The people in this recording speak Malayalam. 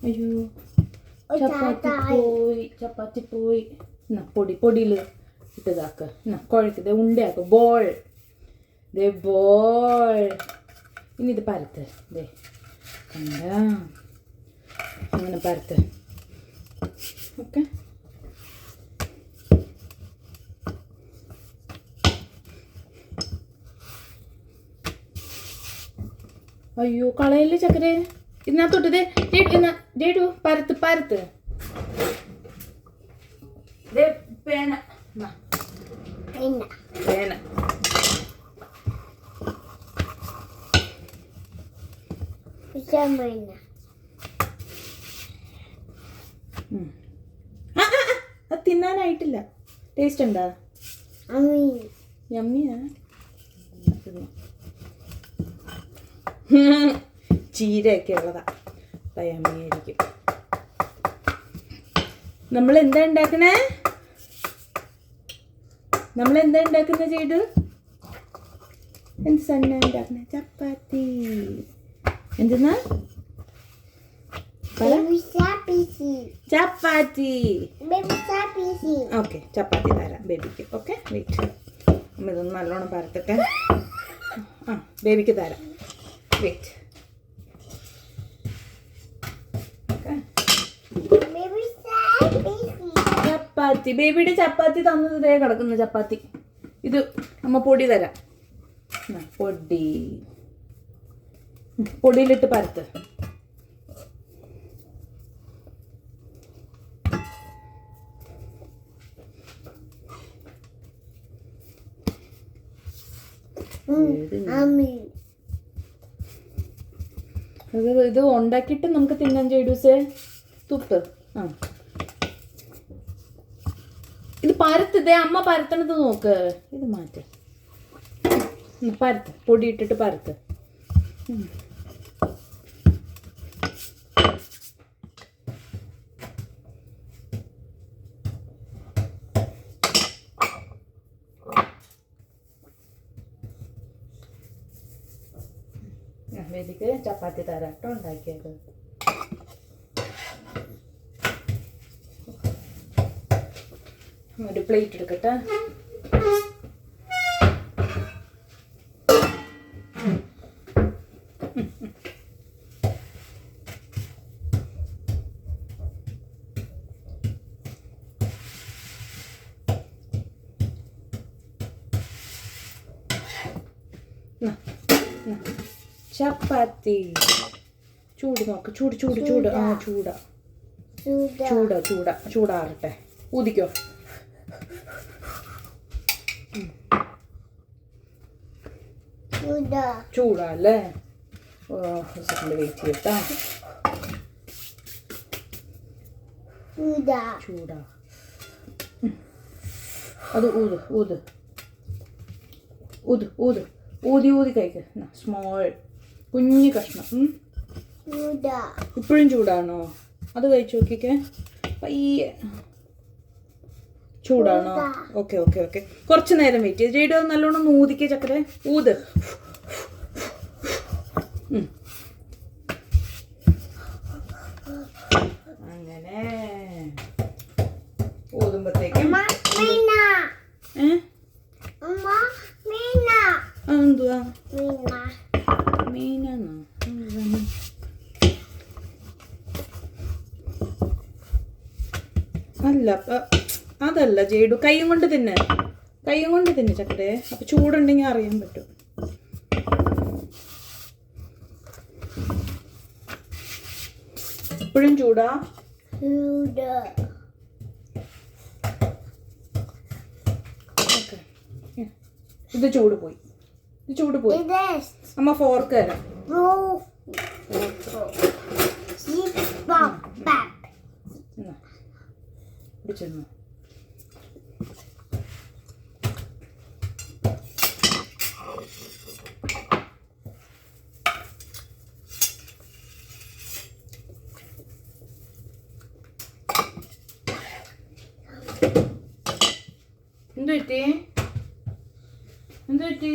അയ്യോ ചപ്പാത്തി പോയി എന്നാ പൊടിയിൽ ഇട്ടതാക്ക എന്നാ കുഴക്കത് ഉണ്ടയാക്ക ബോൾ ദേ ബോൾ. ഇനി ഇത് പരത്ത് ദേ കണ്ട അങ്ങനെ പരത്ത്. ഓക്കെ അയ്യോ കളയല്ലേ ചക്കര ഇതിനകത്തോട്ട് ഡേഡു പരത്ത് പേന പേന അത് തിന്നാനായിട്ടില്ല. ടേസ്റ്റ് ഉണ്ടാ? യമ്മിയാ? ചീരയൊക്കെ ഉള്ളതാ യമ്മിയായിരിക്കും. നമ്മളെന്താ ഉണ്ടാക്കണേ ചെയ്തു? എന്ത് സന്ന ഉണ്ടാക്കണേ? ചപ്പാത്തി. എന്തെന്നാ? ചപ്പാത്തി. ഓക്കെ ചപ്പാത്തി തരാം ബേബിക്ക്. ഓക്കെ വെയിറ്റ്, അമ്മ ഇതൊന്ന് നല്ലോണം പരത്തട്ടെ. ആ ബേബിക്ക് തരാം. വെയിറ്റ്. ചപ്പാത്തി ബേബിയുടെ ചപ്പാത്തി തന്നത് ഇതേ കിടക്കുന്നു. ചപ്പാത്തി ഇത് അമ്മ പൊടി തരാം. പൊടിയിലിട്ട് പരത്ത്. ഇത് ഉണ്ടാക്കിയിട്ട് നമുക്ക് തിന്നാൻ ചെയ്യൂസേ. തുപ്പ്. ആ ഇത് പരത്തതേ അമ്മ പരത്തണത് നോക്ക്. ഇത് മാറ്റ്. പരത്ത് പൊടി ഇട്ടിട്ട് പരത്ത്. ബേബിക്ക് ചപ്പാത്തി തരാട്ടോ ഉണ്ടാക്കിയത്. ഒരു പ്ലേറ്റ് എടുക്കട്ടെ. ചപ്പാത്തി ചൂട് നോക്ക്. ചൂട്. ആ ചൂടാറട്ടെ. ഊതിക്കോ. ചൂടല്ലേ? സെക്കൻഡ് വെയിറ്റ് ചെയ്യട്ടാ. ചൂടാ. അത് ഊതി കഴിക്ക. സ്മോൾ കുഞ്ഞു കഷ്ണം. ഇപ്പോഴും ചൂടാണോ? അത് കഴിച്ചു നോക്കിക്കേ. പയ്യെ ചൂടാണോ? ഓക്കെ കുറച്ച് നേരം വെയിറ്റ് ചെയ്ത് ചെയ്ത് നല്ലോണം ഊതിക്കേ ചക്കര. ഊത്. അങ്ങനെ ഊതുമ്പത്തേക്കും എന്തുവാ മീനാണോ? അല്ല അതല്ല ജേഡു. കൈയും കൊണ്ട് തിന്നെ ചക്കരേ. അപ്പൊ ചൂടുണ്ടെങ്കിൽ അറിയാൻ പറ്റും. ഇപ്പോഴും ചൂടാ? ഇത് ചൂട് പോയി. അമ്മ ഫോർക്ക് തരാം. പിടിച്ചെന്നു. എന്ത് പറ്റി?